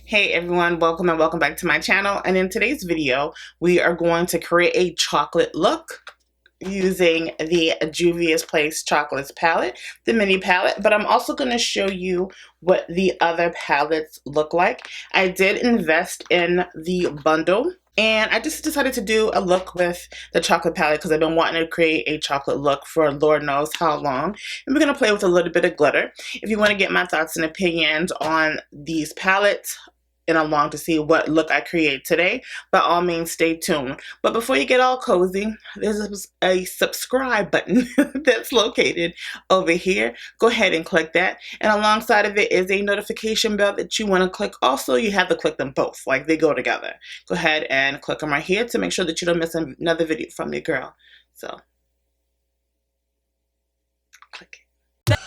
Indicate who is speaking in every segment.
Speaker 1: Hey everyone, welcome and welcome back to my channel. And in today's video, we are going to create a chocolate look using the Juvia'S Chocolates palette, the mini palette, but I'm also going to show you what the other palettes look like. I did invest in the bundle, and I just decided to do a look with the chocolate palette because I've been wanting to create a chocolate look for Lord knows how long. And we're going to play with a little bit of glitter. If you want to get my thoughts and opinions on these palettes and along to see what look I create today, by all means stay tuned. But before you get all cozy, there's a subscribe button that's located over here. Go ahead and click that, and alongside of it is a notification bell that you want to click. Also, you have to click them both, like they go together. Go ahead and click them right here to make sure that you don't miss another video from your girl. So click it.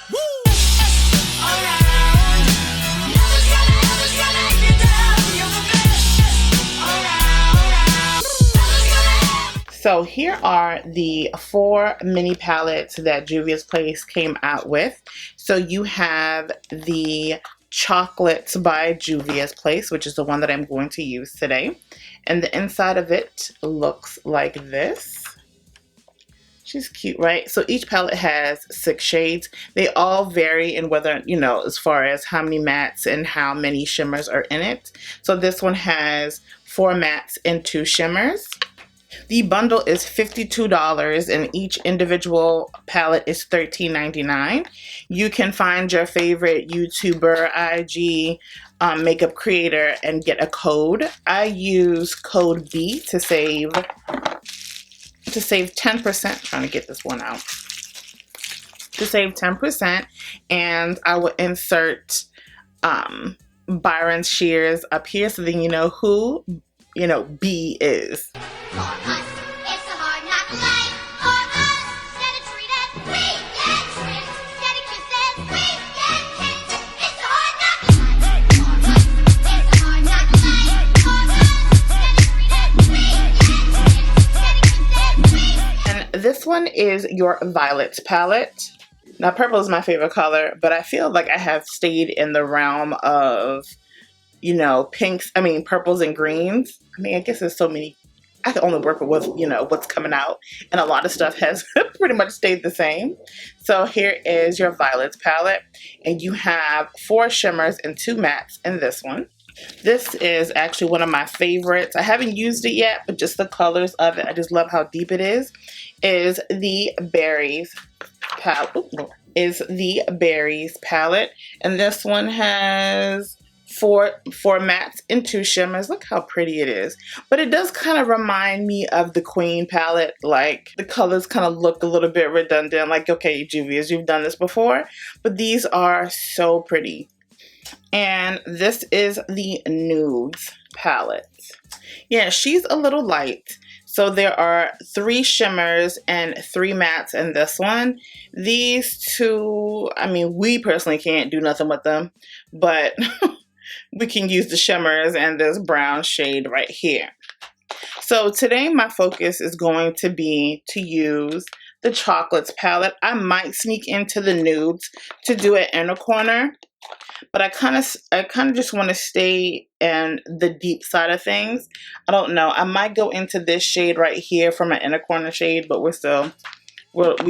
Speaker 1: So here are the 4 mini palettes that Juvia'S came out with. So you have the Chocolates by Juvia'S, which is the one that I'm going to use today. And the inside of it looks like this. She's cute, right? So each palette has 6 shades. They all vary in whether, as far as how many mattes and how many shimmers are in it. So this one has 4 mattes and 2 shimmers. The bundle is $52 and each individual palette is $13.99. You can find your favorite YouTuber, IG, makeup creator and get a code. I use code B to save 10%. Trying to get this one out. To save 10%, and I will insert BYRON's SHEARS up here so then you know who B is. This one is your Violets palette. Now, purple is my favorite color, but I feel like I have stayed in the realm of, pinks, purples and greens. I guess there's so many. I can only work with what's coming out, and a lot of stuff has pretty much stayed the same. So here is your Violets palette, and you have 4 shimmers and 2 mattes in this one. This is actually one of my favorites. I haven't used it yet, but just the colors of it, I just love how deep it is the Berries palette. And this one has 4 mattes and 2 shimmers. Look how pretty it is. But it does kind of remind me of the Queen palette. Like, the colors kind of look a little bit redundant. Like, okay, Juvia'S, you've done this before. But these are so pretty. And this is the Nudes palette. Yeah, she's a little light. So there are 3 shimmers and 3 mattes in this one. These 2, we personally can't do nothing with them, but we can use the shimmers and this brown shade right here. So today my focus is going to be to use the Chocolates palette. I might sneak into the Nudes to do an inner corner, but I kind of just want to stay in the deep side of things. I don't know. I might go into this shade right here for my inner corner shade, but we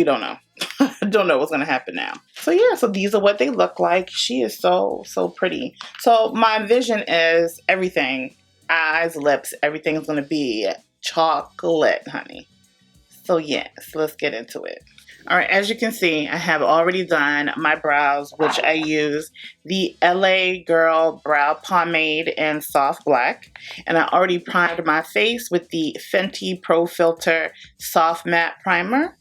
Speaker 1: don't know. I don't know what's going to happen now. So yeah, so these are what they look like. She is so pretty. So my vision is everything, eyes, lips, everything's going to be chocolate, honey. So yes, let's get into it. Alright, as you can see, I have already done my brows, which I use the LA Girl Brow Pomade in Soft Black. And I already primed my face with the Fenty Pro Filter Soft Matte Primer.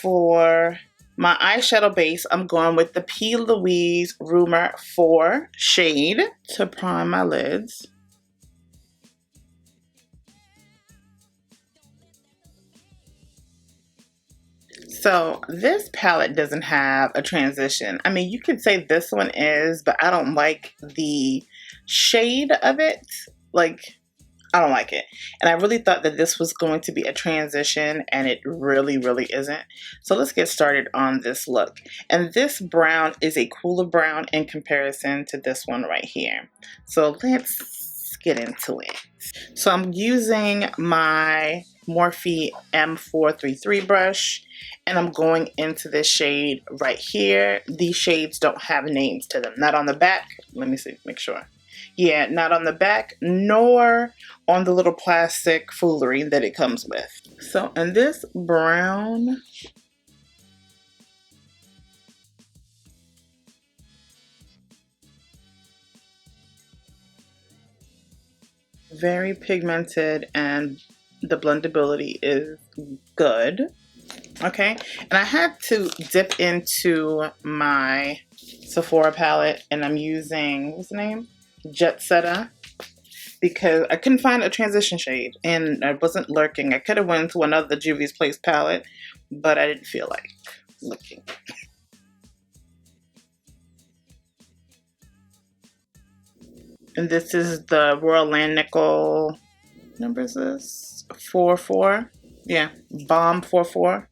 Speaker 1: For my eyeshadow base, I'm going with the P. Louise Rumor 4 shade to prime my lids. So this palette doesn't have a transition. You could say this one is, but I don't like the shade of it. Like, I don't like it. And I really thought that this was going to be a transition, and it really, really isn't. So let's get started on this look. And this brown is a cooler brown in comparison to this one right here. So let's get into it. So I'm using my Morphe M433 brush, and I'm going into this shade right here. These shades don't have names to them. Not on the back. Let me see, make sure. Yeah, not on the back, nor on the little plastic foolery that it comes with. So, in this brown, very pigmented, and the blendability is good. Okay, and I had to dip into my Sephora palette, and I'm using, what's the name? Jet Setter, because I couldn't find a transition shade, and I wasn't lurking. I could have went to another Juvia'S Place palette, but I didn't feel like looking. And this is the Royal Land Nickel, what number is this? 44. Yeah, Bomb 44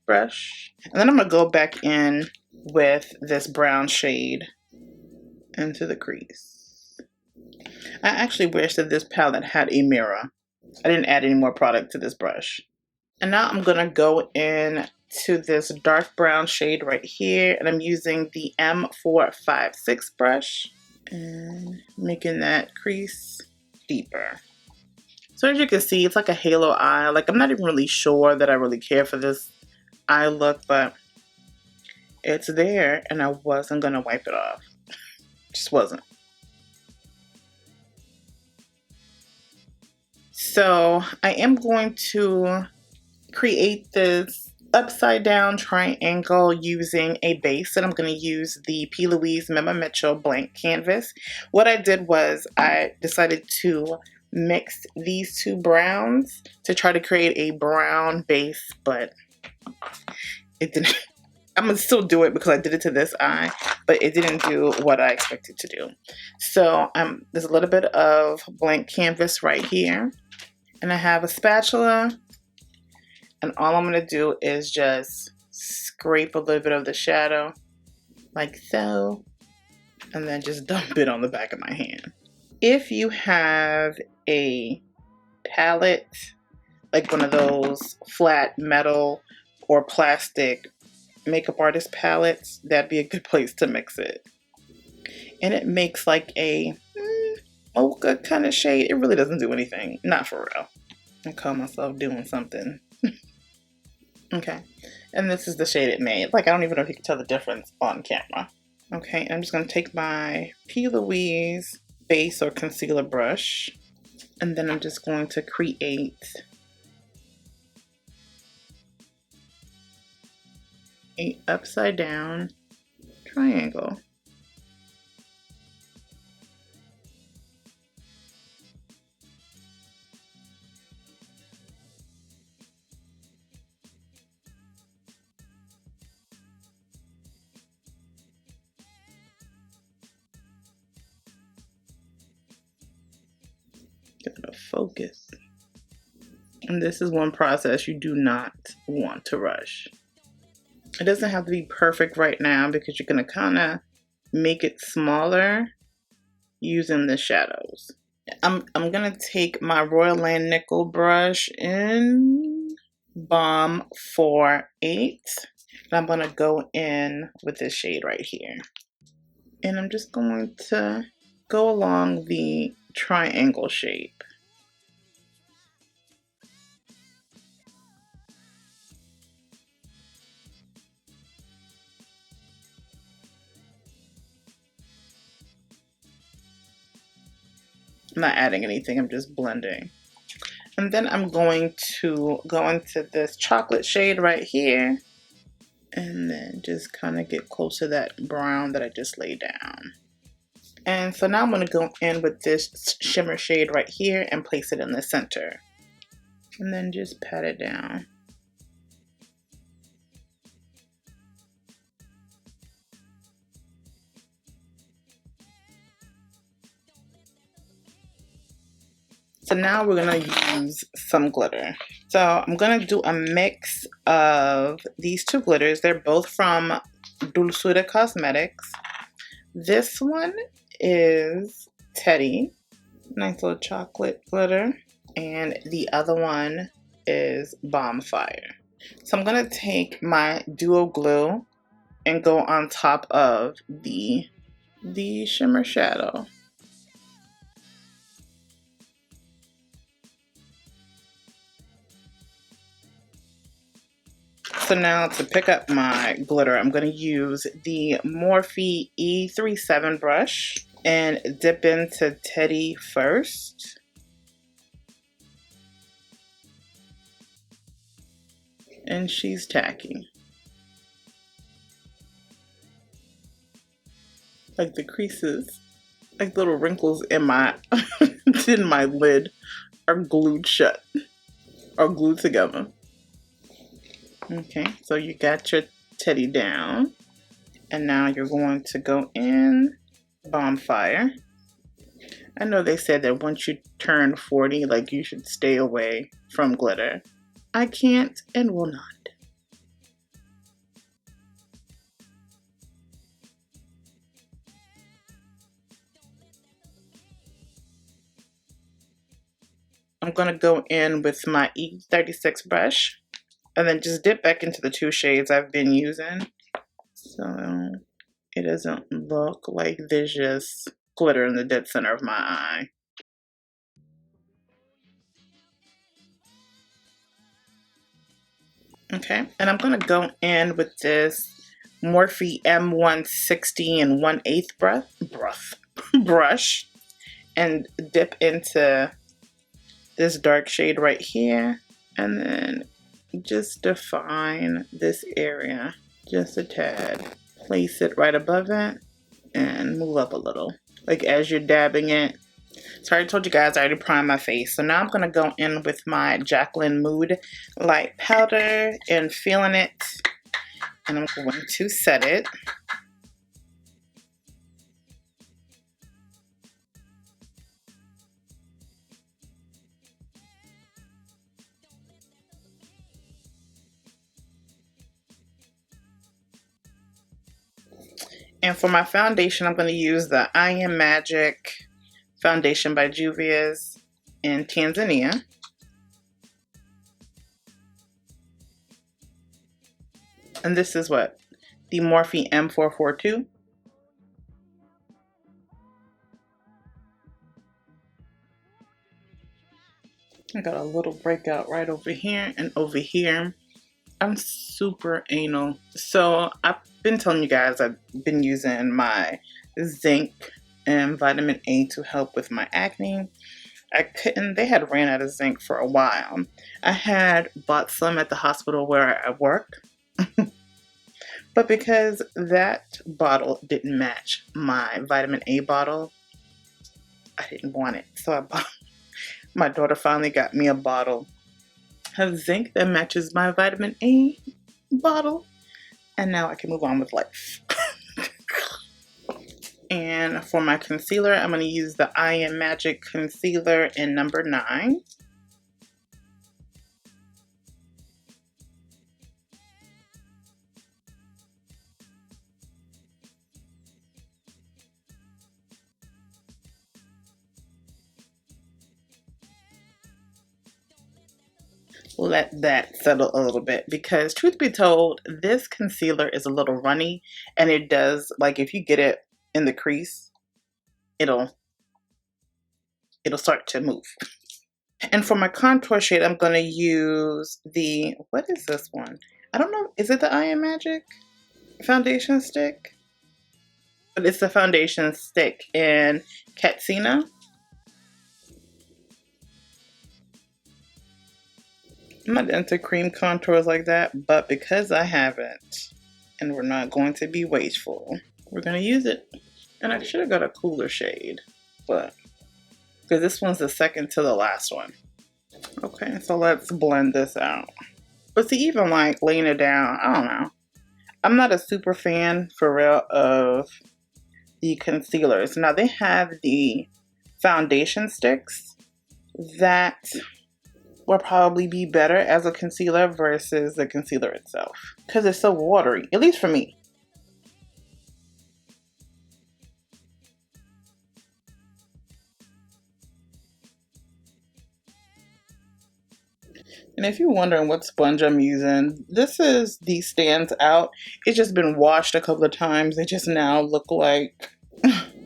Speaker 1: brush. And then I'm going to go back in with this brown shade into the crease. I actually wish that this palette had a mirror. I didn't add any more product to this brush. And now I'm going to go in to this dark brown shade right here, and I'm using the M456 brush and making that crease deeper. So as you can see, it's like a halo eye. Like, I'm not even really sure that I really care for this eye look, but it's there, and I wasn't going to wipe it off. Just wasn't. So I am going to create this upside down triangle using a base, and I'm going to use the P. Louise Mema Mitchell blank canvas. What I did was I decided to mix these two browns to try to create a brown base, but it didn't. I'm going to still do it because I did it to this eye, but it didn't do what I expected to do. So there's a little bit of blank canvas right here, and I have a spatula, and all I'm going to do is just scrape a little bit of the shadow like so, and then just dump it on the back of my hand. If you have a palette, like one of those flat metal or plastic makeup artist palettes, that'd be a good place to mix it. And it makes like a mocha kind of shade. It really doesn't do anything, not for real. I call myself doing something. Okay, and this is the shade it made. Like, I don't even know if you can tell the difference on camera. Okay, and I'm just going to take my P. Louise base or concealer brush, and then I'm just going to create a upside down triangle. Gotta focus. And this is one process you do not want to rush. It doesn't have to be perfect right now because you're gonna kind of make it smaller using the shadows. I'm gonna take my Royal Land Nickel brush in Bomb 48, and I'm gonna go in with this shade right here. And I'm just going to go along the triangle shape. I'm not adding anything, I'm just blending. And then I'm going to go into this chocolate shade right here, and then just kind of get close to that brown that I just laid down. And so now I'm going to go in with this shimmer shade right here and place it in the center. And then just pat it down. So now we're gonna use some glitter. So I'm gonna do a mix of these two glitters. They're both from Dulçura Cosmetics. This one is Teddy, nice little chocolate glitter, and the other one is Bonfire. So I'm gonna take my duo glue and go on top of the shimmer shadow. So now to pick up my glitter, I'm going to use the Morphe E37 brush and dip into Teddy first. And she's tacky. Like the creases, like little wrinkles in my in my lid are glued shut, or glued together. Okay, so you got your Teddy down, and now you're going to go in Bonfire. I know they said that once you turn 40, like you should stay away from glitter. I can't and will not. I'm gonna go in with my E36 brush and then just dip back into the two shades I've been using, so it doesn't look like there's just glitter in the dead center of my eye. Okay, and I'm gonna go in with this Morphe M160 and 1/8 brush and dip into this dark shade right here, and then just define this area just a tad. Place it right above it and move up a little, like as you're dabbing it. So I already told you guys I already primed my face. So now I'm going to go in with my Jaclyn Mood Light Powder and feeling it. And I'm going to set it. And for my foundation, I'm going to use the I Am Magic foundation by Juvia'S in Tanzania. And this is what? The Morphe M442. I got a little breakout right over here and over here. I'm super anal. So I've been telling you guys I've been using my zinc and vitamin A to help with my acne. They had ran out of zinc for a while. I had bought some at the hospital where I work. But because that bottle didn't match my vitamin A bottle, I didn't want it. So my daughter finally got me a bottle of zinc that matches my vitamin A bottle, and now I can move on with life. And for my concealer, I'm going to use the I Am Magic concealer in number 9. Let that settle a little bit, because truth be told, this concealer is a little runny, and it does, like, if you get it in the crease, it'll start to move. And for my contour shade, I'm going to use the, what is this one? I don't know, is it the I Am Magic foundation stick? But it's the foundation stick in Katsina. I'm not into cream contours like that, but because I have it, and we're not going to be wasteful, we're going to use it. And I should have got a cooler shade, but because this one's the second to the last one. Okay, so let's blend this out. But see, even like laying it down, I don't know. I'm not a super fan, for real, of the concealers. Now they have the foundation sticks, that will probably be better as a concealer versus the concealer itself, because it's so watery, at least for me. And if you're wondering what sponge I'm using, this is the Stands Out. It's just been washed a couple of times. They just now look like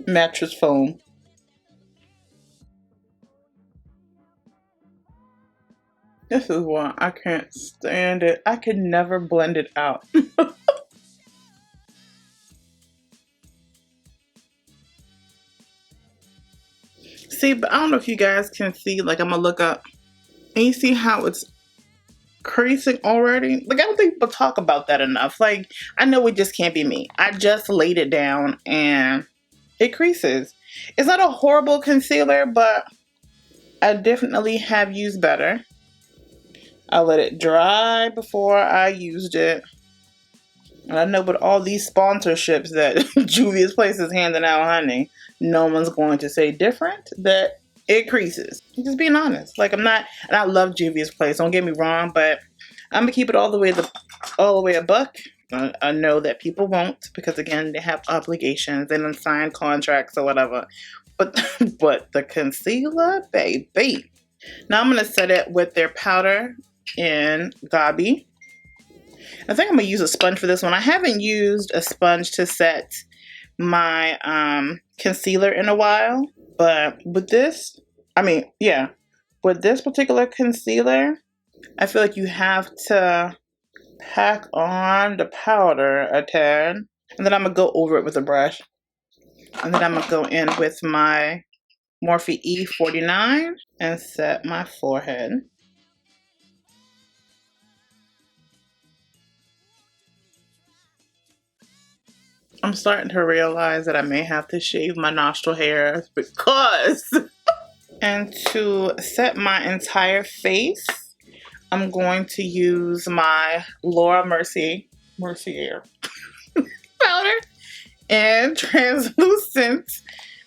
Speaker 1: mattress foam. This is why I can't stand it. I could never blend it out. See, but I don't know if you guys can see, like, I'm gonna look up and you see how it's creasing already. Like, I don't think people talk about that enough. Like, I know it just can't be me. I just laid it down and it creases. It's not a horrible concealer, but I definitely have used better. I let it dry before I used it. And I know with all these sponsorships that Juvia'S Place is handing out, honey, no one's going to say different, that it creases. I'm just being honest. Like, I'm not, and I love Juvia'S Place, don't get me wrong, but I'm gonna keep it all the way a buck. I know that people won't, because again, they have obligations and signed contracts or whatever. But the concealer, baby. Now I'm gonna set it with their powder in Gabi. I think I'm gonna use a sponge for this one. I haven't used a sponge to set my concealer in a while, but with this, with this particular concealer, I feel like you have to pack on the powder a tad, and then I'm gonna go over it with a brush, and then I'm gonna go in with my Morphe E49 and set my forehead. I'm starting to realize that I may have to shave my nostril hairs because... And to set my entire face, I'm going to use my Laura Mercier powder and translucent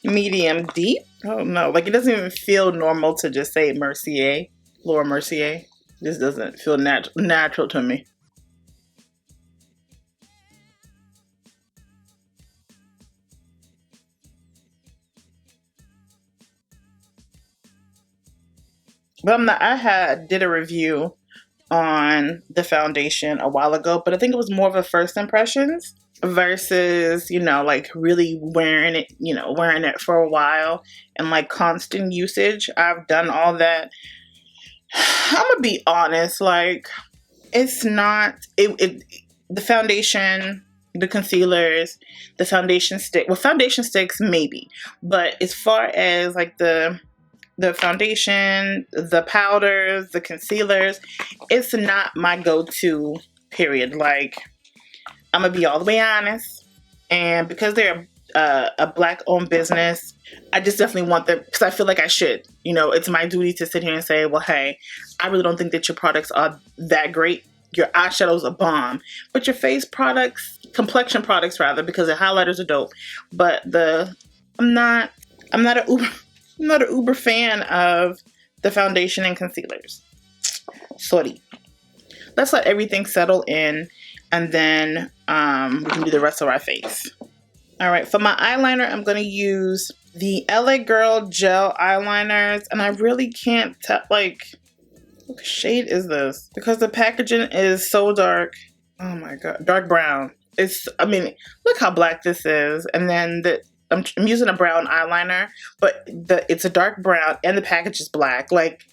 Speaker 1: medium deep. Oh no, like, it doesn't even feel normal to just say Mercier, Laura Mercier. This doesn't feel natural to me. But I did a review on the foundation a while ago, but I think it was more of a first impressions versus, like, really wearing it for a while and like constant usage. I've done all that. I'm gonna be honest, like, it's not the foundation, the concealers, the foundation stick. Well, foundation sticks maybe, but as far as like the foundation, the powders, the concealers, it's not my go-to, period. Like, I'm gonna be all the way honest, and because they're a Black-owned business, I just definitely want them, because I feel like I should. It's my duty to sit here and say, well, hey, I really don't think that your products are that great. Your eyeshadows are bomb, but your face products, complexion products rather, because the highlighters are dope. But I'm not an uber fan of the foundation and concealers. Sorry. Let's let everything settle in, and then we can do the rest of our face. All right, for my eyeliner, I'm going to use the LA Girl Gel Eyeliners, and I really can't tell, like, what shade is this? Because the packaging is so dark. Oh my god, dark brown. Look how black this is, and then I'm using a brown eyeliner, but it's a dark brown and the package is black. Like,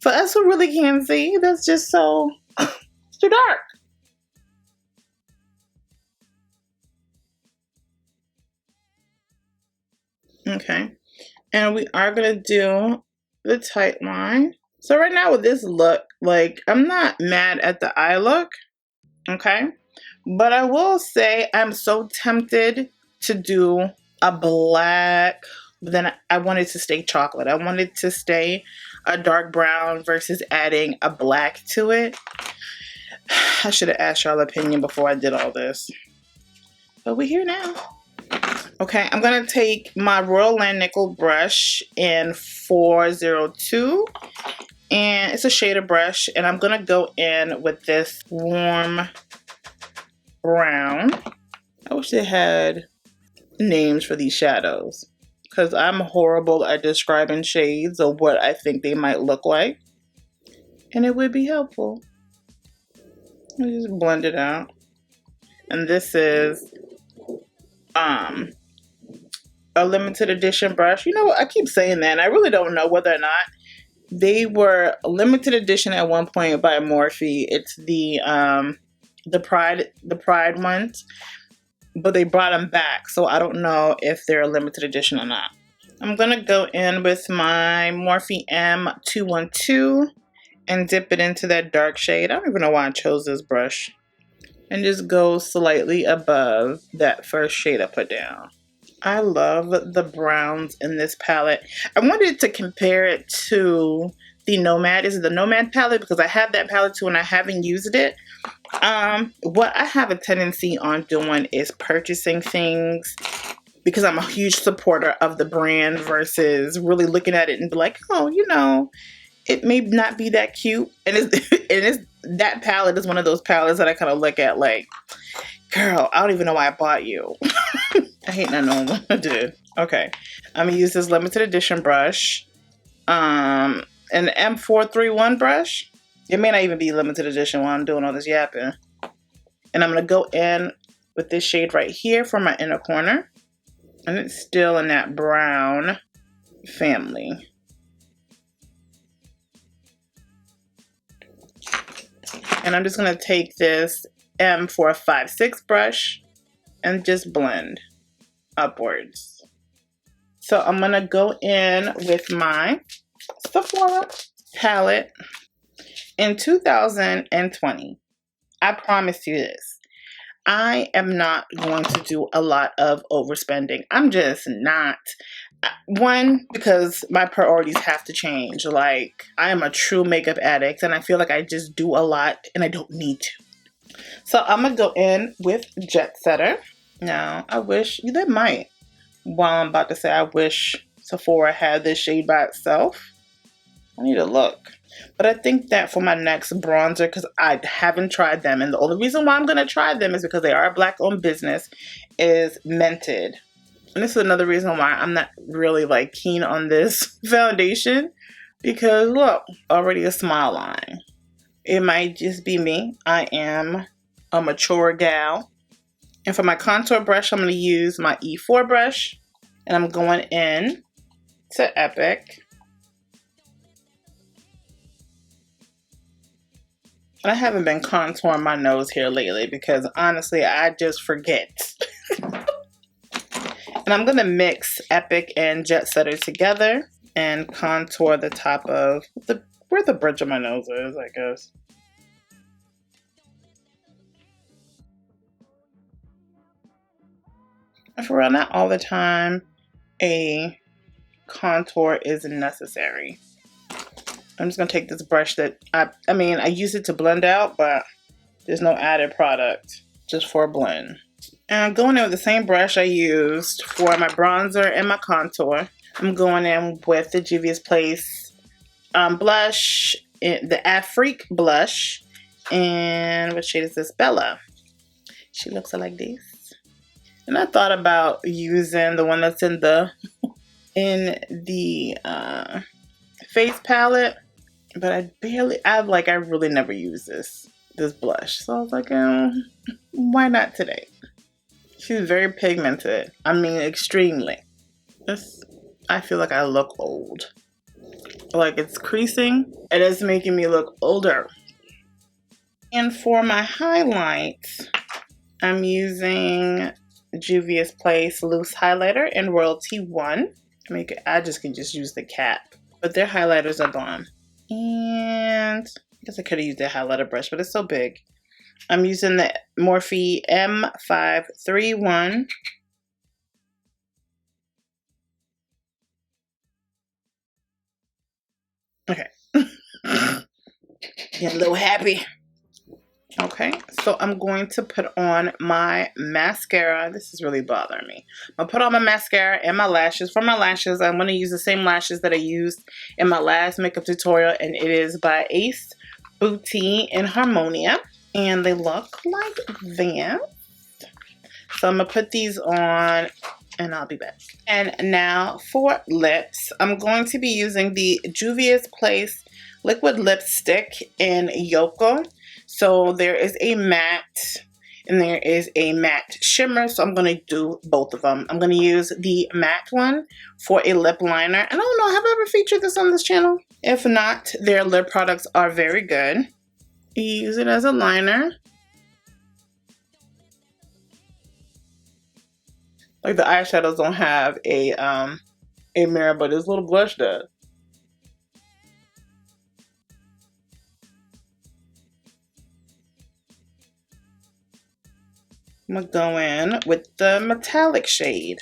Speaker 1: for us who really can't see, that's just so it's too dark. Okay, and we are gonna do the tight line. So right now with this look, like, I'm not mad at the eye look, okay? But I will say I'm so tempted to do a black, but then I wanted to stay chocolate. I wanted to stay a dark brown versus adding a black to it. I should have asked y'all opinion before I did all this. But we're here now. Okay, I'm going to take my Royal Land Nickel brush in 402. And it's a shader brush. And I'm going to go in with this warm brown. I wish they had names for these shadows, because I'm horrible at describing shades of what I think they might look like. And it would be helpful. Let me just blend it out. And this is a limited edition brush. You know what? I keep saying that, and I really don't know whether or not they were limited edition at one point by Morphe. It's the Pride ones, but they brought them back, so I don't know if they're a limited edition or not. I'm gonna go in with my Morphe M212 and dip it into that dark shade. I don't even know why I chose this brush. And just go slightly above that first shade I put down. I love the browns in this palette. I wanted to compare it to the Nomad. Is it the Nomad palette? Because I have that palette too and I haven't used it. What I have a tendency on doing is purchasing things because I'm a huge supporter of the brand versus really looking at it and be like, oh, you know, it may not be that cute. And that palette is one of those palettes that I kind of look at like, girl, I don't even know why I bought you. I hate not knowing what I did. Okay, I'm gonna use this limited edition brush, an M431 brush. It may not even be limited edition while I'm doing all this yapping. And I'm gonna go in with this shade right here for my inner corner, and it's still in that brown family. And I'm just gonna take this M456 brush and just blend upwards. So I'm gonna go in with my Sephora palette in 2020. I promise you this. I am not going to do a lot of overspending. I'm just not. One, because my priorities have to change. Like, I am a true makeup addict and I feel like I just do a lot and I don't need to. So I'm gonna go in with Jet Setter. Now, I wish, that might, while I'm about to say I wish Sephora had this shade by itself. I need to look. But I think that for my next bronzer, because I haven't tried them, and the only reason why I'm going to try them is because they are a Black-owned business, is Mented. And this is another reason why I'm not really like keen on this foundation, because look, already a smile line. It might just be me. I am a mature gal. And for my contour brush, I'm going to use my E4 brush, and I'm going in to Epic. And I haven't been contouring my nose here lately because honestly, I just forget. And I'm going to mix Epic and Jet Setter together and contour the top of where the bridge of my nose is, I guess. And for real, not all the time a contour is necessary. I'm just going to take this brush that, I mean, I use it to blend out, but there's no added product, just for a blend. And I'm going in with the same brush I used for my bronzer and my contour. I'm going in with the Juvia'S blush, the Freepik blush, and what shade is this? Bella. She looks like this. And I thought about using the one that's in the face palette, but I really never use this blush. So I was like, why not today? She's very pigmented. I mean, extremely. I feel like I look old. Like it's creasing. It is making me look older. And for my highlights, I'm using Juvia'S Loose Highlighter in Royalty 1. I can just use the cap. But their highlighters are bomb. And I guess I could have used a highlighter brush, but it's so big. I'm using the Morphe M531. Okay. Getting a little happy. Okay, so I'm going to put on my mascara. This is really bothering me. I'm going to put on my mascara and my lashes. For my lashes, I'm going to use the same lashes that I used in my last makeup tutorial, and it is by Ace Booty in Harmonia, and they look like this. So I'm going to put these on, and I'll be back. And now for lips, I'm going to be using the Juvia'S Place Liquid Lipstick in Yoko. So there is a matte and there is a matte shimmer. So I'm going to do both of them. I'm going to use the matte one for a lip liner. And I don't know, have I ever featured this on this channel? If not, their lip products are very good. You use it as a liner. Like the eyeshadows don't have a mirror, but this little blush does. I'm going to go in with the metallic shade.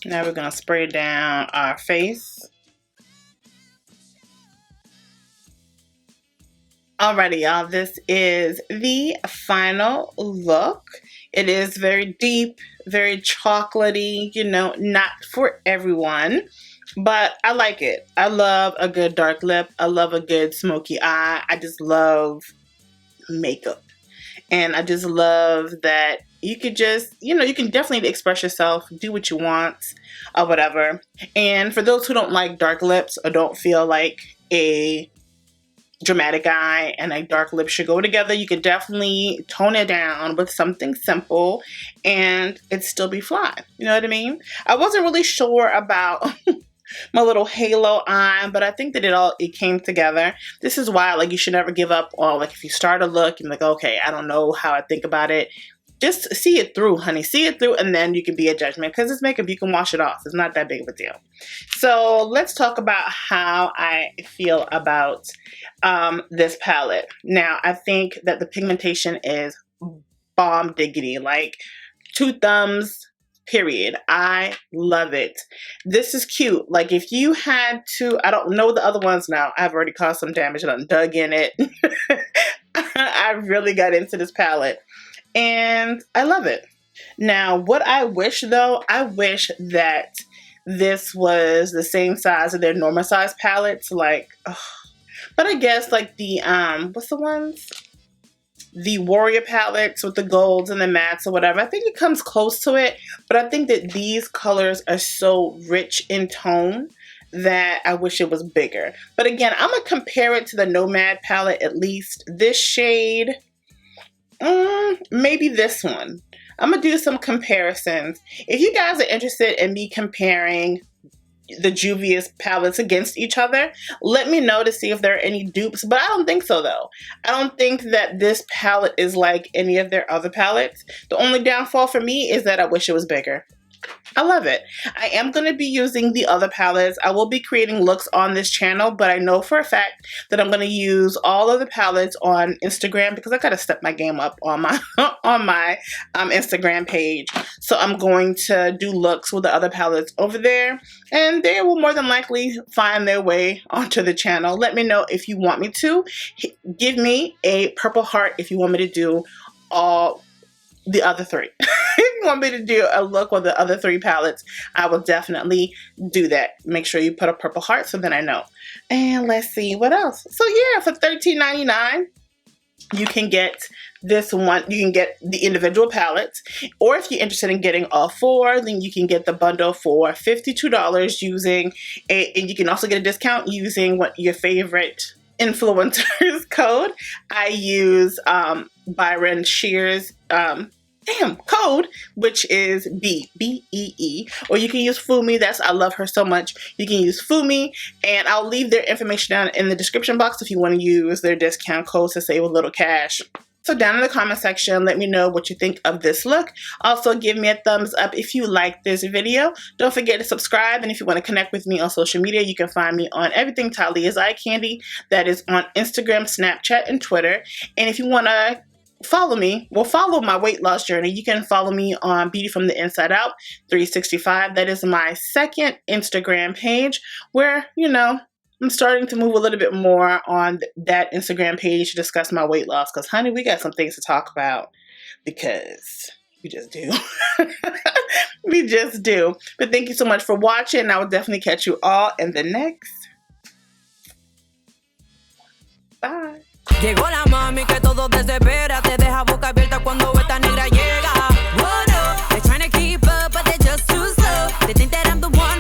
Speaker 1: Now we're going to spray down our face. Alrighty, y'all, this is the final look. It is very deep, very chocolatey, you know, not for everyone. But I like it. I love a good dark lip. I love a good smoky eye. I just love makeup. And I just love that you could just, you know, you can definitely express yourself, do what you want, or whatever. And for those who don't like dark lips or don't feel like a dramatic eye and a dark lip should go together, you could definitely tone it down with something simple and it'd still be fly. You know what I mean? I wasn't really sure about my little halo eye, but I think that it came together. This is why, like, you should never give up on, like, if you start a look and like, okay, I don't know how I think about it. Just see it through, honey. See it through, and then you can be a judgment. Because it's makeup, you can wash it off. It's not that big of a deal. So let's talk about how I feel about this palette. Now, I think that the pigmentation is bomb diggity. Like, 2 thumbs, period. I love it. This is cute. Like, if you had to, I don't know the other ones now. I've already caused some damage and I'm dug in it. I really got into this palette. And I love it. Now, what I wish though, I wish that this was the same size of their normal size palettes. Like, ugh. But I guess like the, what's the ones? The Warrior palettes with the golds and the mattes or whatever. I think it comes close to it. But I think that these colors are so rich in tone that I wish it was bigger. But again, I'm going to compare it to the Nomad palette at least. This shade, maybe this one. I'm gonna do some comparisons. If you guys are interested in me comparing the Juvia'S palettes against each other, let me know to see if there are any dupes, but I don't think so though. I don't think that this palette is like any of their other palettes. The only downfall for me is that I wish it was bigger. I love it. I am going to be using the other palettes. I will be creating looks on this channel, but I know for a fact that I'm going to use all of the palettes on Instagram because I got to step my game up on my Instagram page. So I'm going to do looks with the other palettes over there, and they will more than likely find their way onto the channel. Let me know if you want me to. Give me a purple heart if you want me to do all the other 3. If you want me to do a look with the other 3 palettes, I will definitely do that. Make sure you put a purple heart so then I know. And let's see what else. So yeah, for $13.99, you can get this one. You can get the individual palettes, or if you're interested in getting all 4, then you can get the bundle for $52 using and you can also get a discount using your favorite influencer's code. I use BYRON SHEARS code, which is BEE, or you can use FUMI. I love her so much. You can use FUMI, and I'll leave their information down in the description box if you want to use their discount code to save a little cash. So down in the comment section, let me know what you think of this look. Also, give me a thumbs up if you like this video. Don't forget to subscribe, and if you want to connect with me on social media, you can find me on everything Thalia's Eye Candy. That is on Instagram, Snapchat, and Twitter. And if you want to follow me. Well, follow my weight loss journey. You can follow me on Beauty from the Inside Out 365. That is my second Instagram page where, you know, I'm starting to move a little bit more on that Instagram page to discuss my weight loss because, honey, we got some things to talk about because we just do. We just do. But thank you so much for watching. I will definitely catch you all in the next. Bye.
Speaker 2: Llegó la mami que todo desespera, te deja boca abierta cuando esta negra llega. Whoa, no, they're trying to keep up, but they're just too slow. They think that I'm the one.